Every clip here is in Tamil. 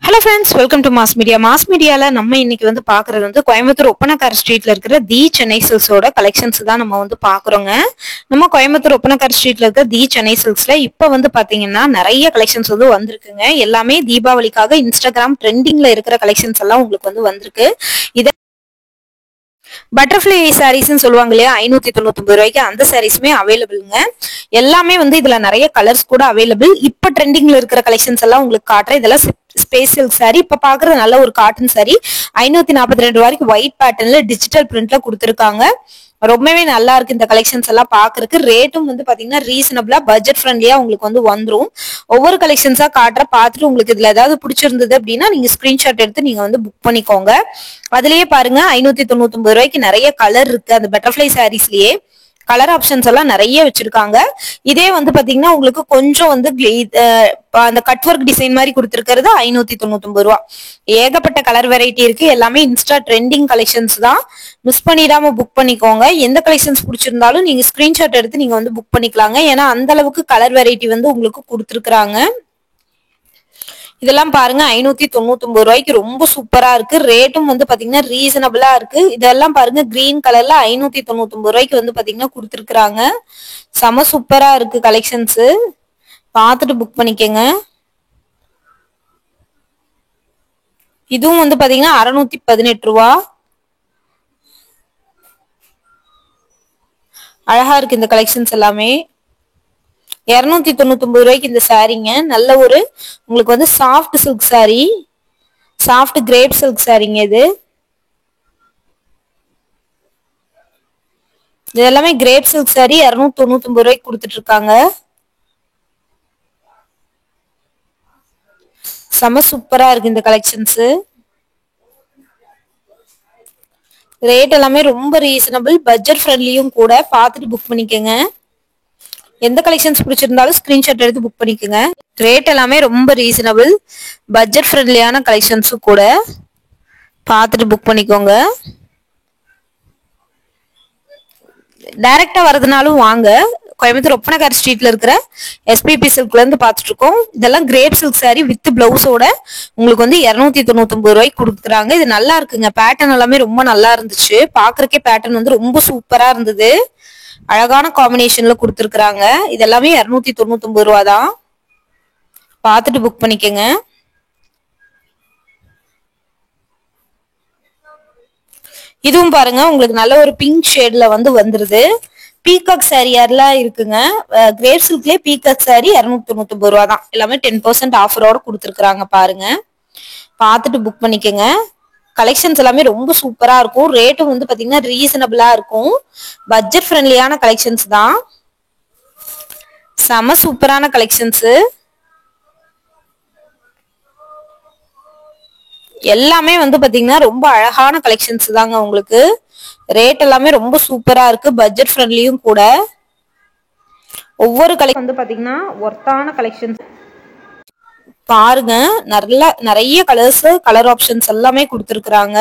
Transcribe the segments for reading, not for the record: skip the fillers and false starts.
Hello friends, welcome to mass media. Mass மீடியால நம்ம இன்னைக்கு பாக்குறது கோயம்புத்தூர் ஒப்பனக்கார ஸ்ட்ரீட்ல இருக்கிற தி சென்னை சில்க்ஸோட கலெக்ஷன்ஸ் தான் நம்ம பாக்குறோங்க. நம்ம கோயம்புத்தூர் ஒப்பனக்கார ஸ்ட்ரீட்ல இருக்க தி சென்னை சில்க்ஸ்ல இப்ப பாத்தீங்கன்னா நிறைய கலெக்ஷன்ஸ் வந்திருக்குங்க. எல்லாமே தீபாவளிக்காக இன்ஸ்டாகிராம் ட்ரெண்டிங்ல இருக்கிற கலெக்ஷன்ஸ் எல்லாம் உங்களுக்கு வந்திருக்கு. இத பட்டர்ஃபிளை சாரீஸ்ன்னு சொல்லுவாங்க இல்லையா, 599 ரூபாய்க்கு அந்த சாரீஸுமே அவைலபிள்ங்க. எல்லாமே இதுல நிறைய கலர்ஸ் கூட அவைலபிள். இப்ப ட்ரெண்டிங்ல இருக்கிற கலெக்ஷன்ஸ் எல்லாம் உங்களுக்கு காட்டுறேன். இதெல்லாம் ஸ்பேஸ் சில்க் சாரி. இப்ப பாக்குறது நல்ல ஒரு காட்டன் சாரி. 542 ரூபாய்க்கு ஒயிட் பேட்டர்ன்ல டிஜிட்டல் பிரிண்ட்ல கொடுத்துருக்காங்க. ரொம்பவே நல்லா இருக்கு இந்த கலெக்ஷன்ஸ் எல்லாம் பாக்குறதுக்கு. ரேட்டும் பாத்தீங்கன்னா ரீசனபிளா பட்ஜெட் ஃப்ரெண்ட்லியா உங்களுக்கு வந்துரும். ஒவ்வொரு கலெக்ஷன்ஸா காட்டுற பார்த்துட்டு உங்களுக்கு இதுல ஏதாவது பிடிச்சிருந்தது அப்படின்னா நீங்க ஸ்கிரீன்ஷாட் எடுத்து நீங்க புக் பண்ணிக்கோங்க. அதுலயே பாருங்க 599 ரூபாய்க்கு நிறைய கலர் இருக்கு. அந்த பட்டர்ஃபிளை சாரீஸ்லயே கலர் ஆப்ஷன்ஸ் எல்லாம் நிறைய வச்சிருக்காங்க. இதே பாத்தீங்கன்னா உங்களுக்கு கொஞ்சம் அந்த கட் ஒர்க் டிசைன் மாதிரி கொடுத்திருக்கிறது 599 ரூபா. ஏகப்பட்ட கலர் வெரைட்டி இருக்கு. எல்லாமே இன்ஸ்டா ட்ரெண்டிங் கலெக்ஷன்ஸ் தான். மிஸ் பண்ணிடாம புக் பண்ணிக்கோங்க. எந்த கலெக்ஷன்ஸ் பிடிச்சிருந்தாலும் நீங்க ஸ்கிரீன்ஷாட் எடுத்து நீங்க புக் பண்ணிக்கலாங்க. ஏன்னா அந்த அளவுக்கு கலர் வெரைட்டி உங்களுக்கு கொடுத்துருக்காங்க. இதெல்லாம் பாருங்க 599 ரூபாய்க்கு ரொம்ப சூப்பரா இருக்கு. ரேட்டும் பாத்தீங்கன்னா ரீசனபிளா இருக்கு. இதெல்லாம் பாருங்க கிரீன் கலர்ல 599 ரூபாய்க்கு பாத்தீங்கன்னா கொடுத்துருக்காங்க. செம சூப்பரா இருக்கு கலெக்ஷன்ஸ். பார்த்துட்டு புக் பண்ணிக்கங்க. இதுவும் பாத்தீங்கன்னா 618 ரூபா. அழகா இருக்கு இந்த கலெக்ஷன்ஸ் எல்லாமே. 299 ரூபாய்க்கு இந்த சாரீங்க. நல்ல ஒரு உங்களுக்கு soft silk sorry, soft grape silk சாரிங்க. இது எல்லாமே கிரேப் சில்க் சாரி 299 ரூபாய்க்கு கொடுத்துட்டு இருக்காங்க. செம சூப்பரா இருக்கு இந்த கலெக்ஷன்ஸ். ரேட் எல்லாமே ரொம்ப ரீசனபிள், பட்ஜெட் ஃப்ரெண்ட்லியும் கூட. பார்த்துட்டு புக் பண்ணிக்கோங்க. எந்த கலெக்ஷன்ஸ் பிடிச்சிருந்தாலும் ஸ்கிரீன்ஷாட் எடுத்து புக் பண்ணிக்கோங்க. ரேட் எல்லாமே ரொம்ப ரீசனபிள், பட்ஜெட் ஃப்ரெண்ட்லியான கலெக்ஷன்ஸும் கூட. பார்த்துட்டு புக் பண்ணிக்கோங்க. டைரக்டா வரதுனாலும் வாங்க. கோயம்புத்தூர் ஒப்பனக்கார ஸ்ட்ரீட்ல இருக்கிற எஸ்பிபி சில்க்ல இருந்து பாத்துட்டு இருக்கோம். இதெல்லாம் கிரேப் சில்க் சாரி வித் பிளவுஸோட உங்களுக்கு 299 ரூபாய்க்கு கொடுக்குறாங்க. இது நல்லா இருக்குங்க. பேட்டர்ன் எல்லாமே ரொம்ப நல்லா இருந்துச்சு. பாக்குறக்கே பேட்டர்ன் ரொம்ப சூப்பரா இருந்தது. அழகான காம்பினேஷன்ல கொடுத்துருக்காங்க. இது எல்லாமே 299 ரூபா தான். பார்த்துட்டு புக் பண்ணிக்கங்க. இதுவும் பாருங்க உங்களுக்கு நல்ல ஒரு பிங்க் ஷேட்ல வந்துருது. பீகாக் சாரி எல்லாம் இருக்குங்க. கிரேப் சில்க்லயே பீகாக் சாரி 299 ரூபா தான். எல்லாமே 10% ஆஃபரோட கொடுத்துருக்காங்க பாருங்க. பார்த்துட்டு புக் பண்ணிக்கங்க. கலெக்ஷன்ஸ் எல்லாமே ரொம்ப சூப்பரா இருக்கும். ரேட்டும் பாத்தீங்கன்னா ரீசனபிளா இருக்கும். பட்ஜெட் ஃப்ரெண்ட்லியான கலெக்ஷன்ஸ் தான். செம சூப்பரான கலெக்ஷன்ஸ். எல்லாமே பாத்தீங்கன்னா ரொம்ப அழகான கலெக்ஷன்ஸ் தாங்க உங்களுக்கு. ரேட் எல்லாமே ரொம்ப சூப்பரா இருக்கு, பட்ஜெட் ஃப்ரெண்ட்லியும் கூட. ஒவ்வொரு கலெக்ஷன் பாத்தீங்கன்னா ஒர்த்தான கலெக்ஷன்ஸ் பாருங்க. நிறைய கலர்ஸ், கலர் ஆப்ஷன்ஸ் எல்லாமே கொடுத்துருக்காங்க.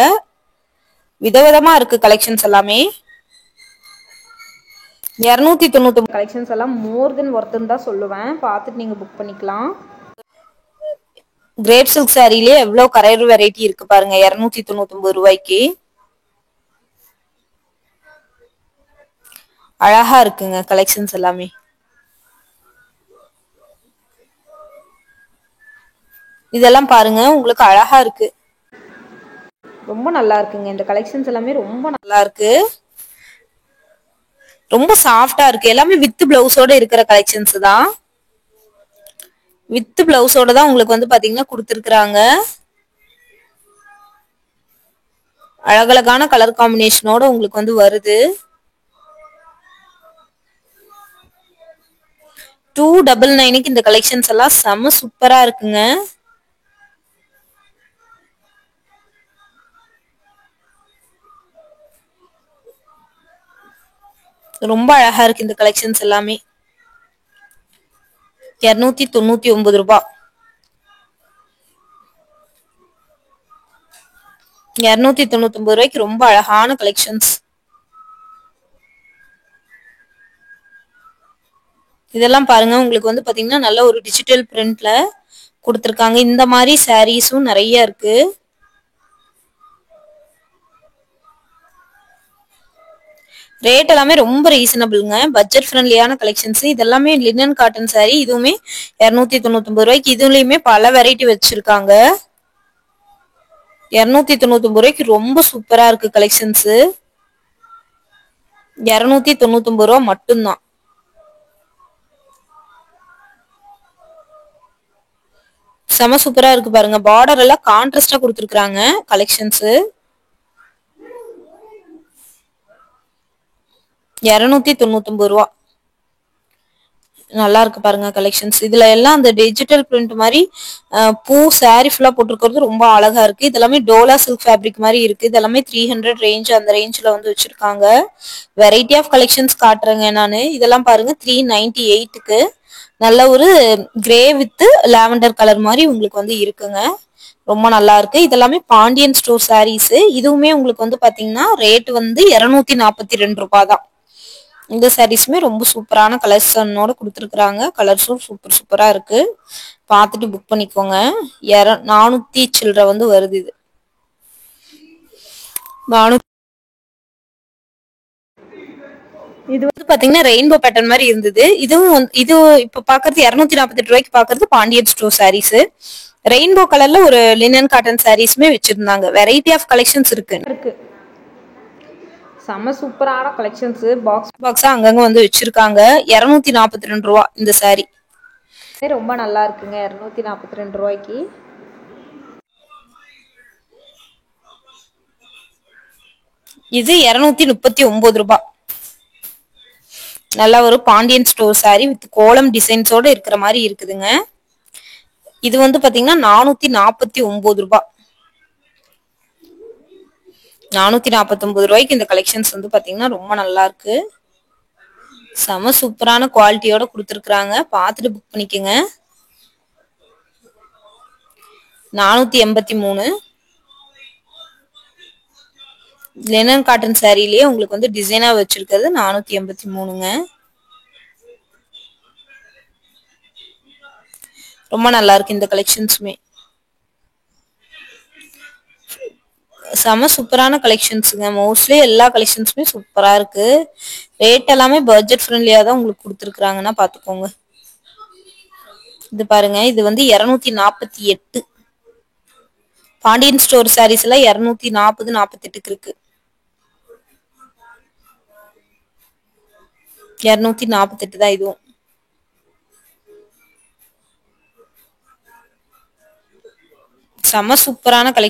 விதவிதமா இருக்கு கலெக்ஷன்ஸ் எல்லாமே. 299 கலெக்ஷன்ஸ் எல்லாம் மோர் தென் ஒர்த்துன்னு தான் சொல்லுவேன். பார்த்துட்டு நீங்க புக் பண்ணிக்கலாம். கிரேப் சில்க் சாரிலே எவ்வளவு கலர் வெரைட்டி இருக்கு பாருங்க. 299 ரூபாய்க்கு அழகா இருக்குங்க கலெக்ஷன்ஸ் எல்லாமே. இதெல்லாம் பாருங்க உங்களுக்கு அழகா இருக்கு. ரொம்ப நல்லா இருக்குங்க. இந்த கலெக்ஷன்ஸ் எல்லாமே ரொம்ப நல்லா இருக்கு. ரொம்ப சாஃப்டா இருக்கு. எல்லாமே வித் பிளவுஸோட இருக்கிற கலெக்ஷன்ஸ் தான். வித் பிளவுஸோட தான் உங்களுக்கு பாத்தீங்கன்னா கொடுத்துருக்காங்க. அழகழகான கலர் காம்பினேஷனோட உங்களுக்கு வருது. 299க்கு இந்த கலெக்ஷன்ஸ் எல்லாம் செம சூப்பரா இருக்குங்க. ரொம்ப அழகா இருக்கு இந்த கலெக்ஷன்ஸ் எல்லாமே. 299 ரூபாய். 299 ரூபாய்க்கு ரொம்ப அழகான கலெக்ஷன்ஸ். இதெல்லாம் பாருங்க உங்களுக்கு பாத்தீங்கன்னா நல்ல ஒரு டிஜிட்டல் பிரிண்ட்ல கொடுத்துருக்காங்க. இந்த மாதிரி சாரீஸும் நிறைய இருக்கு. ரேட் எல்லாமே ரொம்ப ரீசனபிள்ங்க. பட்ஜெட் ஃப்ரெண்ட்லியான கலெக்ஷன்ஸ். இதெல்லாமே லினன் காட்டன் சாரி. இதுவுமே 299 ரூபாய்க்கு. இதுலயுமே பல வெரைட்டி வச்சிருக்காங்க. 299 ரூபாய்க்கு ரொம்ப சூப்பரா இருக்கு கலெக்ஷன்ஸ். 299 ரூபா மட்டும்தான். செம சூப்பரா இருக்கு பாருங்க. பார்டர் எல்லாம் கான்ட்ராஸ்டா கொடுத்துருக்காங்க கலெக்ஷன்ஸ். 299 ரூபா. நல்லா இருக்கு பாருங்க கலெக்ஷன்ஸ். இதுல எல்லாம் அந்த டிஜிட்டல் பிரிண்ட் மாதிரி பூ சாரி ஃபுல்லா போட்டிருக்கிறது ரொம்ப அழகா இருக்கு. இதெல்லாமே டோலா சில்க் ஃபேப்ரிக் மாதிரி இருக்கு. இதெல்லாமே 300 ரேஞ்ச் அந்த ரேஞ்ச்ல வந்து வச்சிருக்காங்க. வெரைட்டி ஆஃப் கலெக்ஷன்ஸ் காட்டுறேங்க நானு. இதெல்லாம் பாருங்க 398க்கு நல்ல ஒரு கிரே வித் லாவெண்டர் கலர் மாதிரி உங்களுக்கு வந்து இருக்குங்க. ரொம்ப நல்லா இருக்கு. இதெல்லாமே பாண்டியன் ஸ்டோர் சாரீஸ். இதுவுமே உங்களுக்கு வந்து பாத்தீங்கன்னா ரேட் வந்து 242 ரூபாய் தான். இந்த சாரீஸுமே ரொம்ப சூப்பரான கலெக்ஷனோட கொடுத்துருக்காங்க. கலர்ஸும் சூப்பரா இருக்கு. பார்த்துட்டு புக் பண்ணிக்கோங்க. 400 சில்லற வந்து வருது. இது 400. இது வந்து பாத்தீங்கன்னா ரெயின்போ பேட்டர்ன் மாதிரி இருந்தது. இது இப்ப பாக்குறது 248 ரூபாய்க்கு பாக்குறது பாண்டியன் ஸ்டோர் சாரீஸ். ரெயின்போ கலர்ல ஒரு லினன் காட்டன் சாரீஸுமே வச்சிருந்தாங்க. வெரைட்டி ஆஃப் கலெக்ஷன்ஸ் இருக்கு. செம சூப்பரான கலெக்ஷன்ஸ். பாக்ஸா அங்கங்க வந்து வச்சிருக்காங்க. 242 ரூபா இந்த சாரி. ரொம்ப நல்லா இருக்குங்க. 242 ரூபாய்க்கு. இது 239 ரூபாய். நல்ல ஒரு பாண்டியன் ஸ்டோர் சாரி வித் கோலம் டிசைன்ஸோட இருக்கிற மாதிரி இருக்குதுங்க. இது வந்து பாத்தீங்கன்னா 449 ரூபாய். 449 ரூபாய்க்கு இந்த கலெக்ஷன்ஸ் வந்து பாத்தீங்கன்னா ரொம்ப நல்லா இருக்கு. செம சூப்பரான குவாலிட்டியோட கொடுத்துருக்காங்க. பார்த்துட்டு புக் பண்ணிக்கோங்க. 483. லினன் காட்டன் சாரிலேயே உங்களுக்கு வந்து டிசைனா வச்சிருக்கிறது 483ங்க. ரொம்ப நல்லா இருக்கு இந்த கலெக்ஷன்ஸுமே. செம சூப்பரான கலெக்ஷன்ஸுங்க. மோஸ்ட்லி எல்லா கலெக்ஷன்ஸுமே சூப்பரா இருக்கு. ரேட் எல்லாமே பட்ஜெட் ஃப்ரெண்ட்லியா தான் உங்களுக்கு கொடுத்துருக்காங்கன்னா பாத்துக்கோங்க. இது பாருங்க. இது வந்து 248. பாண்டியன் ஸ்டோர் சாரீஸ் எல்லாம் 240 48க்கு இருக்கு. 248 தான் இதுவும். செம சூப்பரான கலெக்ஷன்.